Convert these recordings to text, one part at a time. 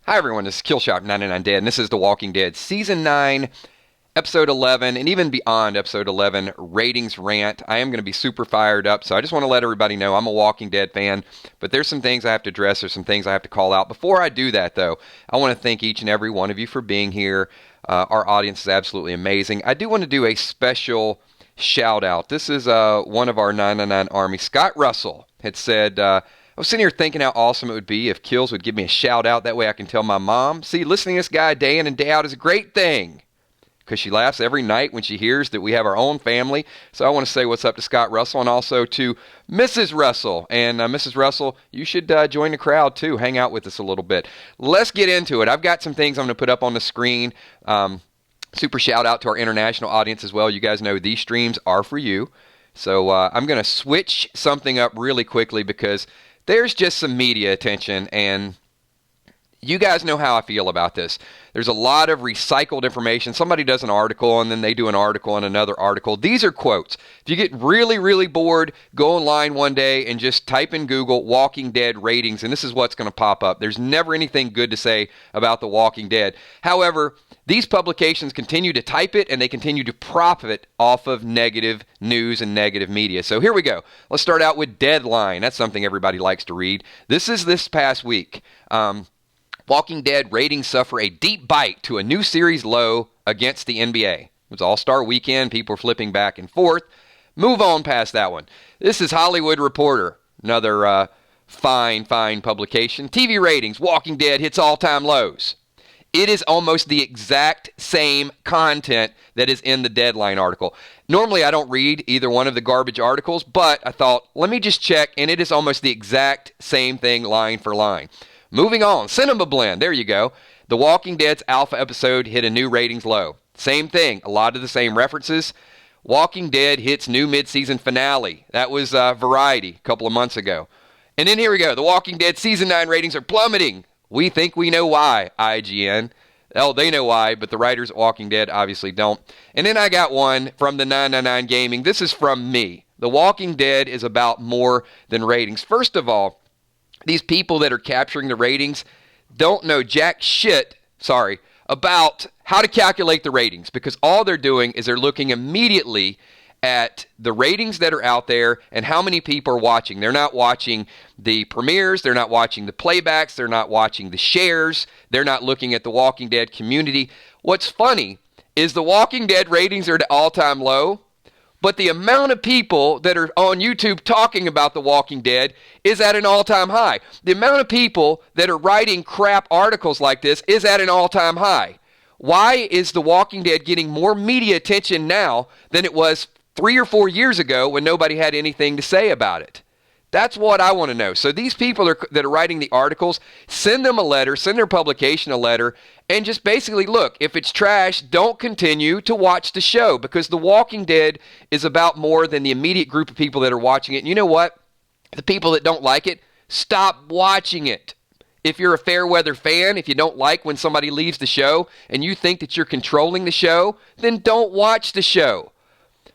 Hi everyone, this is Killshot99 Dead, and this is The Walking Dead Season 9, Episode 11, and even beyond Episode 11, Ratings Rant. I am going to be super fired up, so I just want to let everybody know I'm a Walking Dead fan, but there's some things I have to address, there's some things I have to call out. Before I do that, though, I want to thank each and every one of you for being here. Our audience is absolutely amazing. I do want to do a special shout-out. This is one of our 999 Army. Scott Russell had said... I was sitting here thinking how awesome it would be if Kills would give me a shout out. That way I can tell my mom, see, listening to this guy day in and day out is a great thing. Because she laughs every night when she hears that we have our own family. So I want to say what's up to Scott Russell and also to Mrs. Russell. And Mrs. Russell, you should join the crowd too. Hang out with us a little bit. Let's get into it. I've got some things I'm going to put up on the screen. Super shout out to our international audience as well. You guys know these streams are for you. So I'm going to switch something up really quickly because... there's just some media attention, and you guys know how I feel about this. There's a lot of recycled information. Somebody does an article, and then they do an article and another article. These are quotes. If you get really, really bored, go online one day and just type in Google Walking Dead ratings, and this is what's going to pop up. There's never anything good to say about The Walking Dead. However, these publications continue to type it, and they continue to profit off of negative news and negative media. So here we go. Let's start out with Deadline. That's something everybody likes to read. This is this past week. Walking Dead ratings suffer a deep bite to a new series low against the NBA. It was All-Star Weekend. People were flipping back and forth. Move on past that one. This is Hollywood Reporter, another fine publication. TV ratings, Walking Dead hits all-time lows. It is almost the exact same content that is in the Deadline article. Normally, I don't read either one of the garbage articles, but I thought, let me just check, and it is almost the exact same thing line for line. Moving on, Cinema Blend, there you go. The Walking Dead's alpha episode hit a new ratings low. Same thing, a lot of the same references. Walking Dead hits new mid-season finale. That was Variety a couple of months ago. And then here we go, The Walking Dead Season 9 ratings are plummeting. We think we know why, IGN. Oh, they know why, but the writers at Walking Dead obviously don't. And then I got one from the 999 Gaming. This is from me. The Walking Dead is about more than ratings. First of all, these people that are capturing the ratings don't know jack shit, about how to calculate the ratings, because all they're doing is they're looking immediately at the ratings that are out there and how many people are watching. They're not watching the premieres, they're not watching the playbacks, they're not watching the shares, they're not looking at the Walking Dead community. What's funny is the Walking Dead ratings are at all-time low, but the amount of people that are on YouTube talking about The Walking Dead is at an all-time high. The amount of people that are writing crap articles like this is at an all-time high. Why is The Walking Dead getting more media attention now than it was 3 or 4 years ago when nobody had anything to say about it? That's what I want to know. So these people that are writing the articles, send them a letter, send their publication a letter, and just basically, look, if it's trash, don't continue to watch the show, because The Walking Dead is about more than the immediate group of people that are watching it. And you know what? The people that don't like it, stop watching it. If you're a fair weather fan, if you don't like when somebody leaves the show and you think that you're controlling the show, then don't watch the show.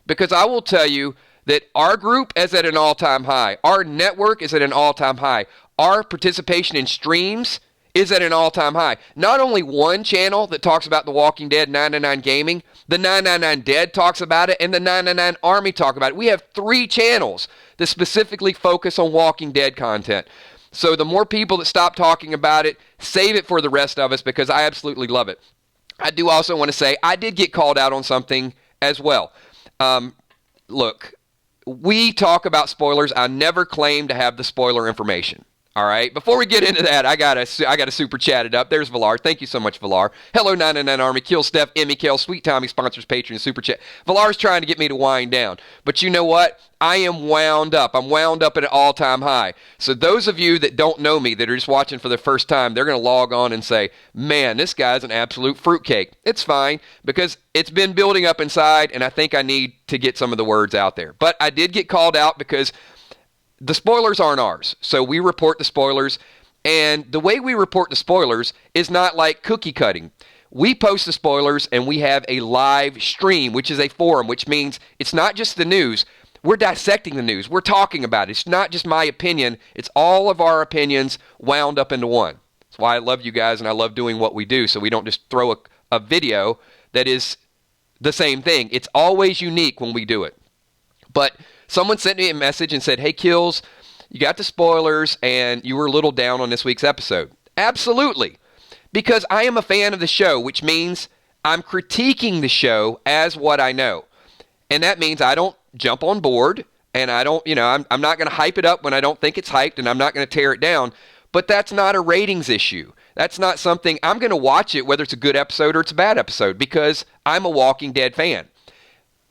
Because I will tell you that our group is at an all-time high. Our network is at an all-time high. Our participation in streams is at an all-time high. Not only one channel that talks about The Walking Dead, 999 Gaming, the 999 Dead talks about it, and the 999 Army talk about it. We have 3 channels that specifically focus on Walking Dead content. So the more people that stop talking about it, save it for the rest of us, because I absolutely love it. I do also want to say I did get called out on something as well. Look, we talk about spoilers. I never claim to have the spoiler information. All right. Before we get into that, I got to super chat it up. There's Villar. Thank you so much, Villar. Hello, 999 Army. Kill Steph, Emmy, Kel, Sweet Tommy sponsors Patreon super chat. Villar's trying to get me to wind down, but you know what? I am wound up. I'm wound up at an all-time high. So those of you that don't know me, that are just watching for the first time, they're going to log on and say, man, this guy's an absolute fruitcake. It's fine, because it's been building up inside, and I think I need to get some of the words out there. But I did get called out because the spoilers aren't ours. So we report the spoilers, and the way we report the spoilers is not like cookie cutting. We post the spoilers, and we have a live stream, which is a forum, which means it's not just the news. We're dissecting the news. We're talking about it. It's not just my opinion. It's all of our opinions wound up into one. That's why I love you guys and I love doing what we do, so we don't just throw a video that is the same thing. It's always unique when we do it. But someone sent me a message and said, hey, Kills, you got the spoilers and you were a little down on this week's episode. Absolutely. Because I am a fan of the show, which means I'm critiquing the show as what I know. And that means I don't jump on board, and I don't, I'm not going to hype it up when I don't think it's hyped, and I'm not going to tear it down. But that's not a ratings issue. That's not something, I'm going to watch it whether it's a good episode or it's a bad episode, because I'm a Walking Dead fan.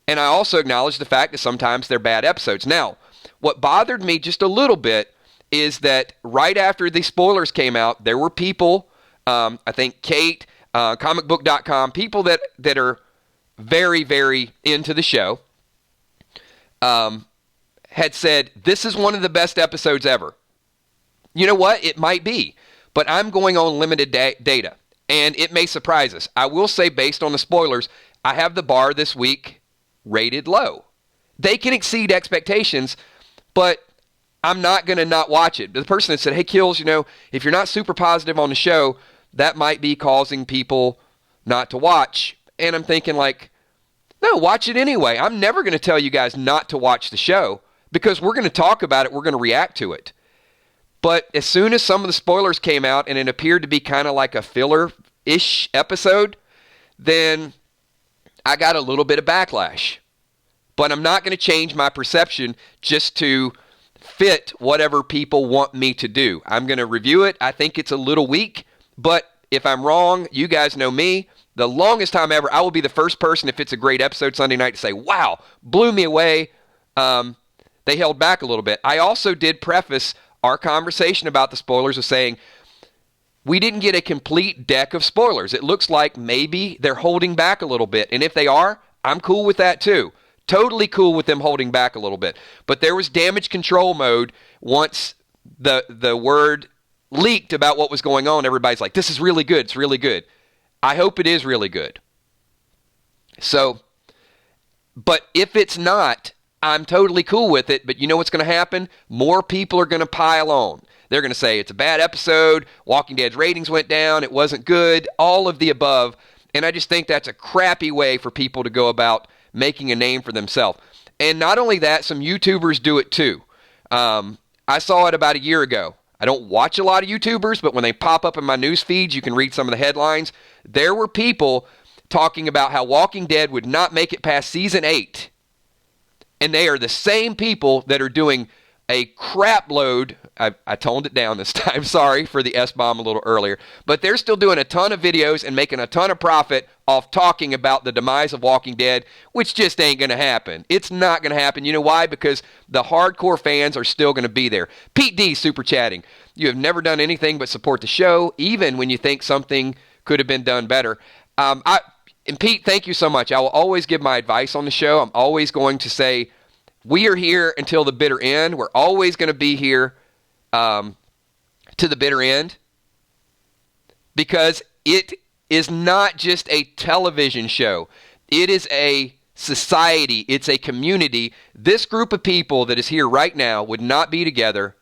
And I also acknowledge the fact that sometimes they're bad episodes. Now, what bothered me just a little bit is that right after the spoilers came out, there were people, I think Kate, comicbook.com, people that are very, very into the show, had said, this is one of the best episodes ever. You know what? It might be. But I'm going on limited data, and it may surprise us. I will say, based on the spoilers, I have the bar this week rated low. They can exceed expectations, but I'm not going to not watch it. The person that said, hey, Kills, if you're not super positive on the show, that might be causing people not to watch. And I'm thinking no, watch it anyway. I'm never going to tell you guys not to watch the show, because we're going to talk about it. We're going to react to it. But as soon as some of the spoilers came out and it appeared to be kind of like a filler-ish episode, then I got a little bit of backlash. But I'm not going to change my perception just to fit whatever people want me to do. I'm going to review it. I think it's a little weak, but if I'm wrong, you guys know me. The longest time ever, I will be the first person, if it's a great episode Sunday night, to say, wow, blew me away. They held back a little bit. I also did preface our conversation about the spoilers with saying we didn't get a complete deck of spoilers. It looks like maybe they're holding back a little bit. And if they are, I'm cool with that too. Totally cool with them holding back a little bit. But there was damage control mode once the word leaked about what was going on. Everybody's like, this is really good. It's really good. I hope it is really good. So, but if it's not, I'm totally cool with it. But you know what's going to happen? More people are going to pile on. They're going to say it's a bad episode. Walking Dead's ratings went down. It wasn't good. All of the above. And I just think that's a crappy way for people to go about making a name for themselves. And not only that, some YouTubers do it too. I saw it about a year ago. I don't watch a lot of YouTubers, but when they pop up in my news feeds, you can read some of the headlines. There were people talking about how Walking Dead would not make it past season 8. And they are the same people that are doing a crap load. I toned it down this time. Sorry for the S-bomb a little earlier. But they're still doing a ton of videos and making a ton of profit off talking about the demise of Walking Dead, which just ain't going to happen. It's not going to happen. You know why? Because the hardcore fans are still going to be there. Pete D, super chatting. You have never done anything but support the show, even when you think something could have been done better. And Pete, thank you so much. I will always give my advice on the show. I'm always going to say, we are here until the bitter end. We're always going to be here to the bitter end, because it is not just a television show. It is a society. It's a community. This group of people that is here right now would not be together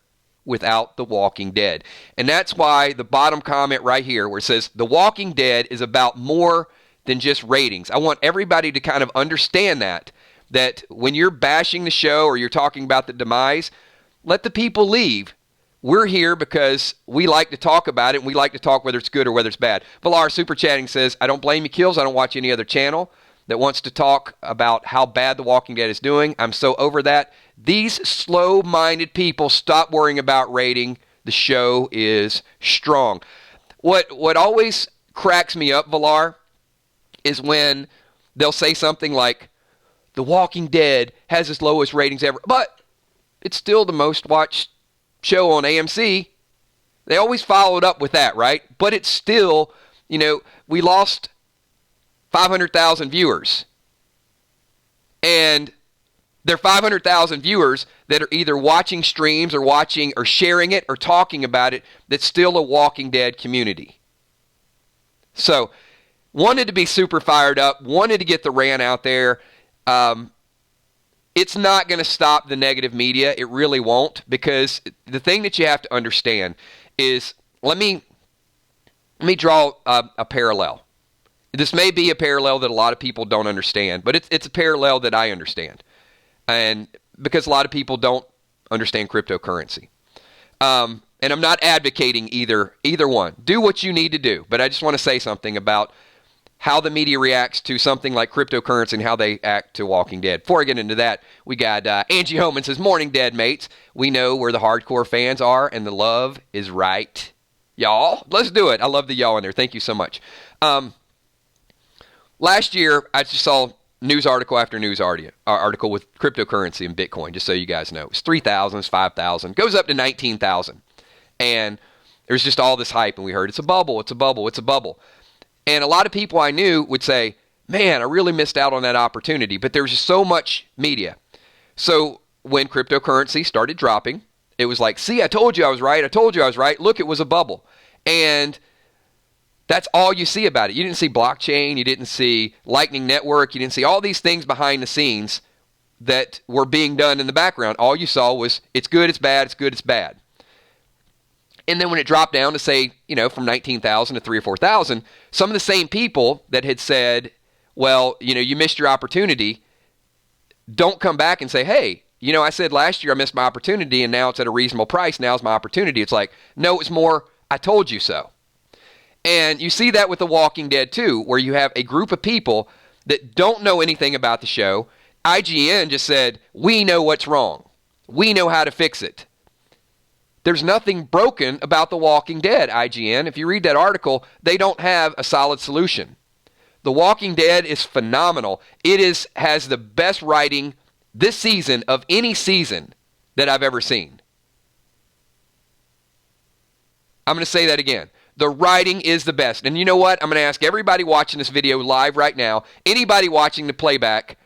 without The Walking Dead. And that's why the bottom comment right here where it says, The Walking Dead is about more than just ratings. I want everybody to kind of understand that when you're bashing the show or you're talking about the demise, let the people leave. We're here because we like to talk about it, and we like to talk whether it's good or whether it's bad. Valar super chatting says, I don't blame you, Kills. I don't watch any other channel that wants to talk about how bad The Walking Dead is doing. I'm so over that. These slow-minded people, stop worrying about rating. The show is strong. What always cracks me up, Valar, is when they'll say something like, The Walking Dead has its lowest ratings ever, but it's still the most watched show on AMC. They always followed up with that, right? But it's still, we lost 500,000 viewers. And they're 500,000 viewers that are either watching streams or watching or sharing it or talking about it. That's still a Walking Dead community. So, wanted to be super fired up, wanted to get the rant out there. It's not going to stop the negative media. It really won't, because the thing that you have to understand is, let me Let me draw a parallel. This may be a parallel that a lot of people don't understand, but it's a parallel that I understand. And because a lot of people don't understand cryptocurrency. And I'm not advocating either one. Do what you need to do. But I just want to say something about how the media reacts to something like cryptocurrency and how they act to Walking Dead. Before I get into that, we got Angie Homan says, "Morning, Dead Mates. We know where the hardcore fans are, and the love is right. Y'all, let's do it." I love the y'all in there. Thank you so much. Last year, I just saw news article after news article with cryptocurrency and Bitcoin, just so you guys know. It's 3,000, it's 5,000, goes up to 19,000. And there's just all this hype, and we heard it's a bubble, it's a bubble, it's a bubble. And a lot of people I knew would say, man, I really missed out on that opportunity. But there was just so much media. So when cryptocurrency started dropping, it was like, see, I told you I was right. I told you I was right. Look, it was a bubble. And that's all you see about it. You didn't see blockchain. You didn't see Lightning Network. You didn't see all these things behind the scenes that were being done in the background. All you saw was it's good, it's bad, it's good, it's bad. And then when it dropped down to say, from 19,000 to 3,000 or 4,000, some of the same people that had said, well, you missed your opportunity, don't come back and say, hey, I said last year I missed my opportunity and now it's at a reasonable price. Now's my opportunity. It's like, no, it's more, I told you so. And you see that with The Walking Dead too, where you have a group of people that don't know anything about the show. IGN just said, we know what's wrong. We know how to fix it. There's nothing broken about The Walking Dead, IGN. If you read that article, they don't have a solid solution. The Walking Dead is phenomenal. It has the best writing this season of any season that I've ever seen. I'm going to say that again. The writing is the best. And you know what? I'm going to ask everybody watching this video live right now, anybody watching the playback,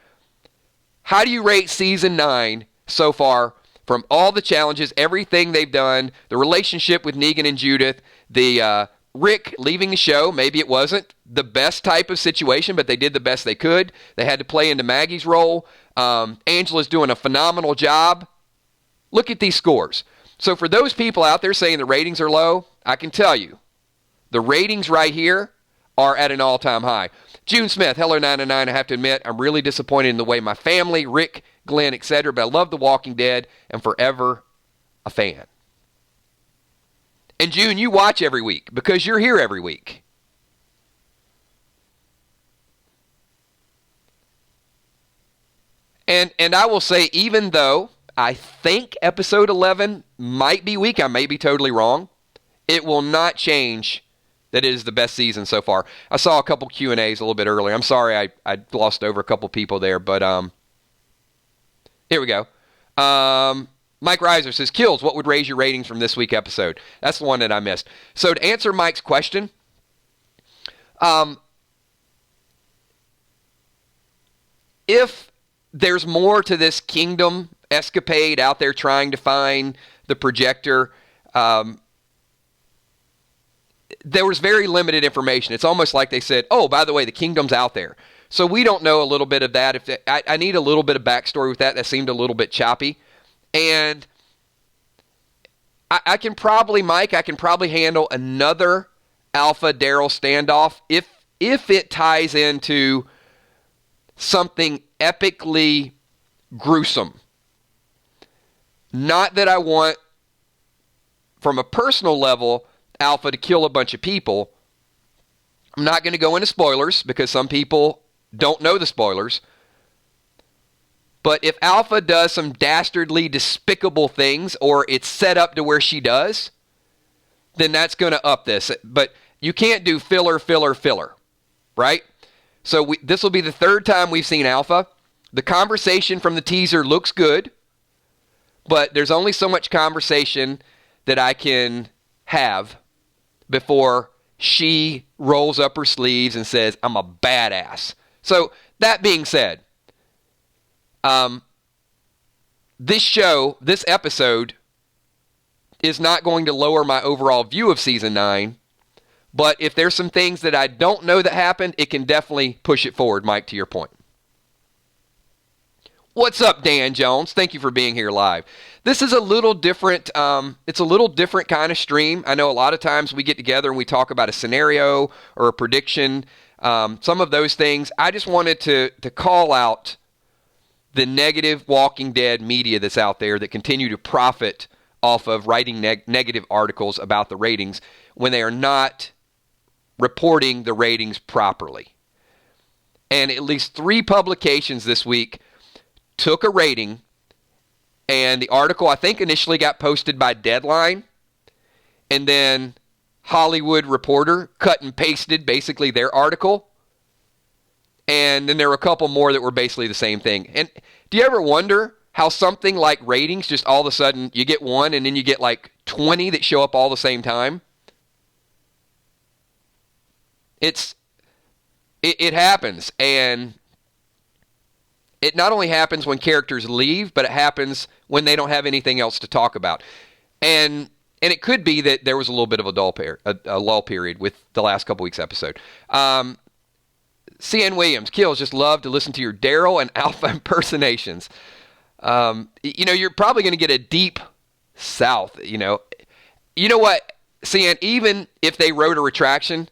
how do you rate Season 9 so far from all the challenges, everything they've done, the relationship with Negan and Judith, the Rick leaving the show? Maybe it wasn't the best type of situation, but they did the best they could. They had to play into Maggie's role. Angela's doing a phenomenal job. Look at these scores. So for those people out there saying the ratings are low, I can tell you, the ratings right here are at an all-time high. June Smith, hello 909. I have to admit, I'm really disappointed in the way my family, Rick, Glenn, etc., but I love The Walking Dead and forever a fan. And June, you watch every week because you're here every week. And I will say, even though I think episode 11 might be weak, I may be totally wrong, it will not change that it is the best season so far. I saw a couple Q&As a little bit earlier. I'm sorry I glossed over a couple people there, but here we go. Mike Reiser says, Kills, what would raise your ratings from this week's episode? That's the one that I missed. So to answer Mike's question, if there's more to this kingdom escapade out there trying to find the projector, there was very limited information. It's almost like they said, oh, by the way, the kingdom's out there. So we don't know a little bit of that. I need a little bit of backstory with that. That seemed a little bit choppy. And I can probably handle another Alpha Daryl standoff if it ties into something epically gruesome. Not that I want, from a personal level, Alpha to kill a bunch of people. I'm not going to go into spoilers because some people don't know the spoilers. But if Alpha does some dastardly, despicable things, or it's set up to where she does, then that's going to up this. But you can't do filler, right? So this will be the third time we've seen Alpha. The conversation from the teaser looks good, but there's only so much conversation that I can have before she rolls up her sleeves and says, I'm a badass. So that being said, this episode is not going to lower my overall view of Season 9, but if there's some things that I don't know that happened, it can definitely push it forward, Mike, to your point. What's up, Dan Jones? Thank you for being here live. This is a little different. It's a little different kind of stream. I know a lot of times we get together and we talk about a scenario or a prediction, some of those things. I just wanted to call out the negative Walking Dead media that's out there that continue to profit off of writing negative articles about the ratings when they are not reporting the ratings properly. And at least 3 publications this week took a rating, and the article I think initially got posted by Deadline, and then Hollywood Reporter cut and pasted basically their article, and then there were a couple more that were basically the same thing. And do you ever wonder how something like ratings, just all of a sudden you get one and then you get like 20 that show up all the same time? It happens, and it not only happens when characters leave, but it happens when they don't have anything else to talk about. And it could be that there was a little bit of a lull period with the last couple weeks episode. C.N. Williams, Kills, just love to listen to your Daryl and Alpha impersonations. You're probably going to get a deep South, You know what, C.N., even if they wrote a retraction,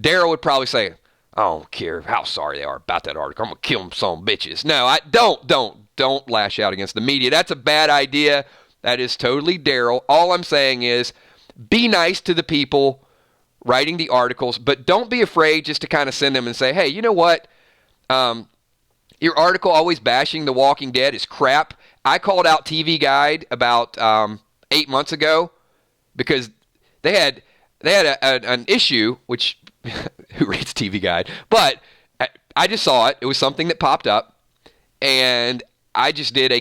Daryl would probably say, I don't care how sorry they are about that article. I'm going to kill them some bitches. No, don't lash out against the media. That's a bad idea. That is totally Daryl. All I'm saying is be nice to the people writing the articles, but don't be afraid just to kind of send them and say, hey, you know what? Your article always bashing The Walking Dead is crap. I called out TV Guide about 8 months ago because they had an issue, which who reads TV Guide? But I just saw it. It was something that popped up, and I just did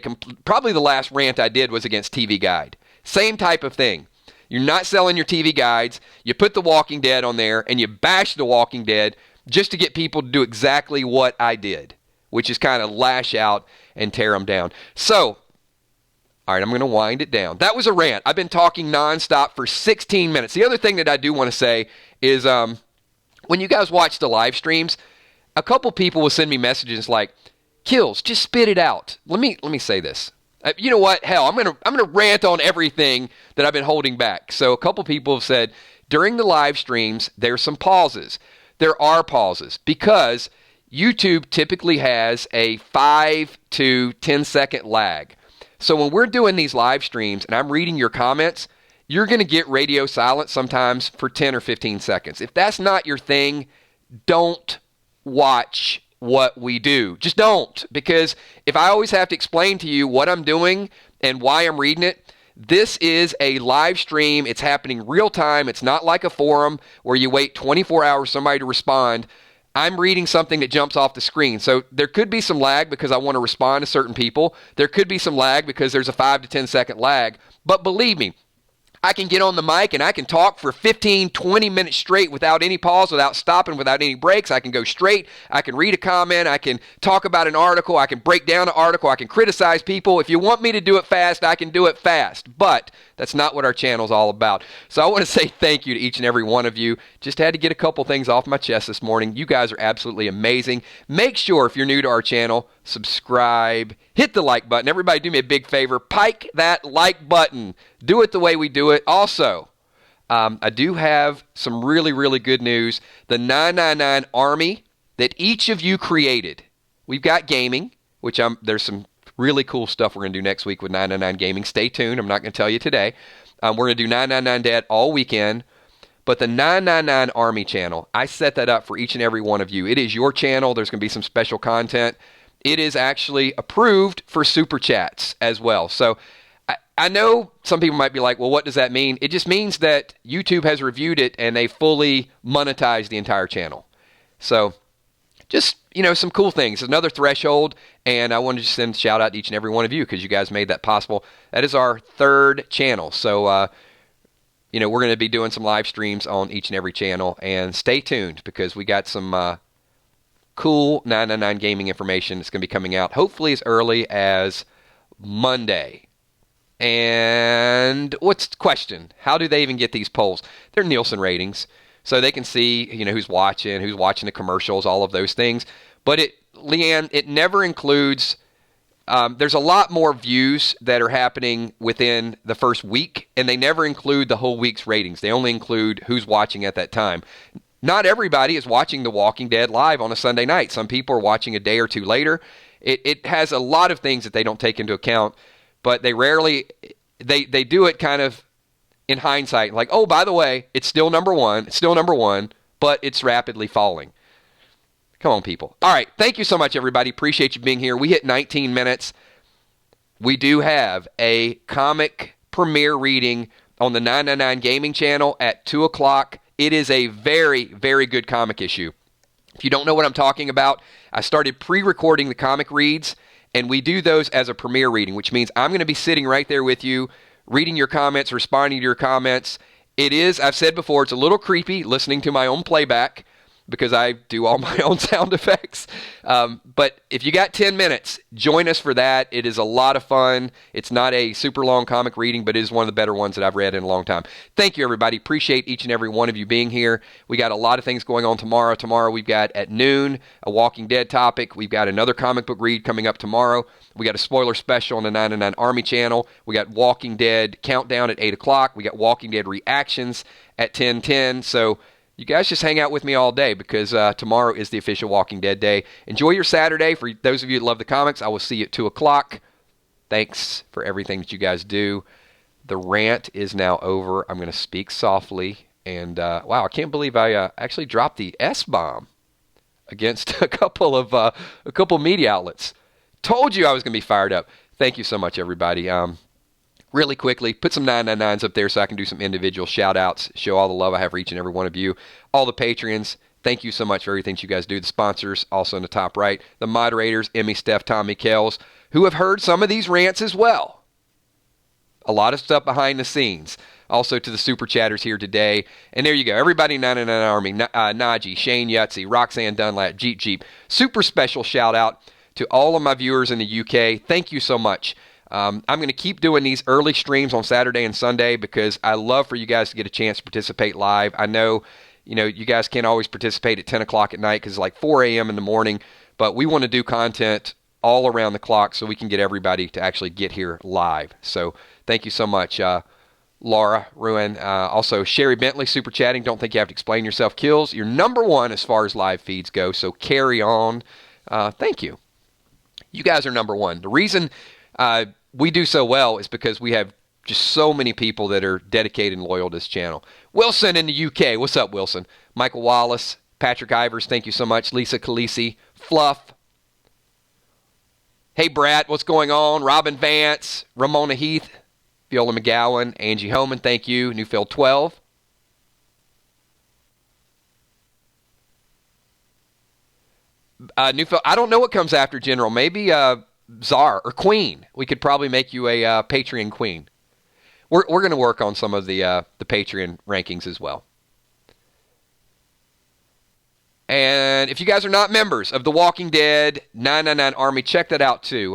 probably the last rant I did was against TV Guide. Same type of thing. You're not selling your TV guides. You put The Walking Dead on there, and you bash The Walking Dead just to get people to do exactly what I did, which is kind of lash out and tear them down. So, all right, I'm going to wind it down. That was a rant. I've been talking nonstop for 16 minutes. The other thing that I do want to say is when you guys watch the live streams, a couple people will send me messages like, Kills, just spit it out. Let me say this. You know what? Hell, I'm gonna rant on everything that I've been holding back. So a couple people have said during the live streams there's some pauses. There are pauses because YouTube typically has a 5 to 10 second lag. So when we're doing these live streams and I'm reading your comments, you're going to get radio silence sometimes for 10 or 15 seconds. If that's not your thing, don't watch what we do. Just don't. Because if I always have to explain to you what I'm doing and why I'm reading it, this is a live stream. It's happening real time. It's not like a forum where you wait 24 hours for somebody to respond. I'm reading something that jumps off the screen. So there could be some lag because I want to respond to certain people. There could be some lag because there's a 5 to 10 second lag. But believe me, I can get on the mic and I can talk for 15, 20 minutes straight without any pause, without stopping, without any breaks. I can go straight. I can read a comment. I can talk about an article. I can break down an article. I can criticize people. If you want me to do it fast, I can do it fast. But that's not what our channel's all about. So I want to say thank you to each and every one of you. Just had to get a couple things off my chest this morning. You guys are absolutely amazing. Make sure if you're new to our channel, subscribe, hit the like button. Everybody do me a big favor. Pike that like button. Do it the way we do it. Also, I do have some really, really good news. The 999 Army that each of you created. We've got gaming, which there's some really cool stuff we're going to do next week with 999 Gaming. Stay tuned. I'm not going to tell you today. We're going to do 999 Dad all weekend. But the 999 Army channel, I set that up for each and every one of you. It is your channel. There's going to be some special content. It is actually approved for super chats as well. So I know some people might be like, well, what does that mean? It just means that YouTube has reviewed it and they fully monetized the entire channel. So just, some cool things. Another threshold, and I wanted to send a shout out to each and every one of you because you guys made that possible. That is our 3rd channel. So, we're going to be doing some live streams on each and every channel. And stay tuned because we got some cool 999 gaming information that's going to be coming out hopefully as early as Monday. And what's the question? How do they even get these polls? They're Nielsen ratings. So they can see, who's watching the commercials, all of those things. But Leanne, it never includes there's a lot more views that are happening within the first week, and they never include the whole week's ratings. They only include who's watching at that time. Not everybody is watching The Walking Dead live on a Sunday night. Some people are watching a day or two later. It has a lot of things that they don't take into account, but they rarely, they do it kind of in hindsight, like, oh, by the way, it's still number one, but it's rapidly falling. Come on, people. All right, thank you so much, everybody. Appreciate you being here. We hit 19 minutes. We do have a comic premiere reading on the 999 Gaming channel at 2 o'clock. It is a very, very good comic issue. If you don't know what I'm talking about, I started pre-recording the comic reads, and we do those as a premiere reading, which means I'm going to be sitting right there with you, reading your comments, responding to your comments. It is, I've said before, it's a little creepy listening to my own playback because I do all my own sound effects. But if you got 10 minutes, join us for that. It is a lot of fun. It's not a super long comic reading, but it is one of the better ones that I've read in a long time. Thank you, everybody. Appreciate each and every one of you being here. We got a lot of things going on tomorrow. Tomorrow we've got at noon a Walking Dead topic. We've got another comic book read coming up tomorrow. We got a spoiler special on the 999 Army channel. We got Walking Dead Countdown at 8 o'clock. We got Walking Dead Reactions at 10:10. So you guys just hang out with me all day because tomorrow is the official Walking Dead day. Enjoy your Saturday. For those of you that love the comics, I will see you at 2 o'clock. Thanks for everything that you guys do. The rant is now over. I'm going to speak softly. And, wow, I can't believe I actually dropped the S-bomb against a couple media outlets. Told you I was going to be fired up. Thank you so much, everybody. Really quickly, put some 999s up there so I can do some individual shout-outs, show all the love I have for each and every one of you. All the Patreons, thank you so much for everything that you guys do. The sponsors, also in the top right. The moderators, Emmy, Steph, Tommy, Kells, who have heard some of these rants as well. A lot of stuff behind the scenes. Also to the super chatters here today. And there you go. Everybody 999 Army, Najee, Shane Yutzi, Roxanne Dunlap, Jeep. Super special shout-out to all of my viewers in the UK. Thank you so much. I'm going to keep doing these early streams on Saturday and Sunday because I love for you guys to get a chance to participate live. I know, you guys can't always participate at 10 o'clock at night because it's like 4 a.m. in the morning, but we want to do content all around the clock so we can get everybody to actually get here live. So thank you so much, Laura, Ruin. Also, Sherry Bentley, super chatting. Don't think you have to explain yourself. Kills, you're number one as far as live feeds go, so carry on. Thank you. You guys are number one. The reason we do so well is because we have just so many people that are dedicated and loyal to this channel. Wilson in the UK. What's up, Wilson? Michael Wallace, Patrick Ivers, thank you so much. Lisa Khaleesi, Fluff. Hey, Brad, what's going on? Robin Vance, Ramona Heath, Viola McGowan, Angie Homan, thank you. Newfield 12. Newfield, I don't know what comes after General. Maybe Czar or Queen. We could probably make you a Patreon Queen. We're going to work on some of the Patreon rankings as well. And if you guys are not members of the Walking Dead 999 Army, check that out too.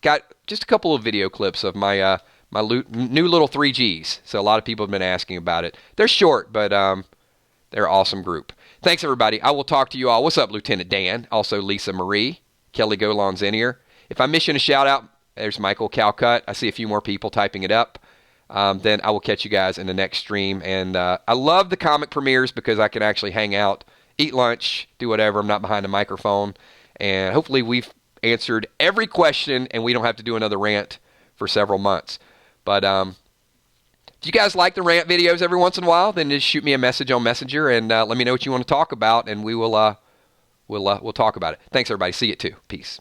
Got just a couple of video clips of my new little 3Gs. So a lot of people have been asking about it. They're short, but they're an awesome group. Thanks, everybody. I will talk to you all. What's up, Lieutenant Dan? Also, Lisa Marie, Kelly Golan's in here. If I miss you in a shout-out, there's Michael Calcutt. I see a few more people typing it up. Then I will catch you guys in the next stream. And I love the comic premieres because I can actually hang out, eat lunch, do whatever. I'm not behind a microphone. And hopefully we've answered every question and we don't have to do another rant for several months. But if you guys like the rant videos every once in a while, then just shoot me a message on Messenger and let me know what you want to talk about, and we'll talk about it. Thanks, everybody. See you, too. Peace.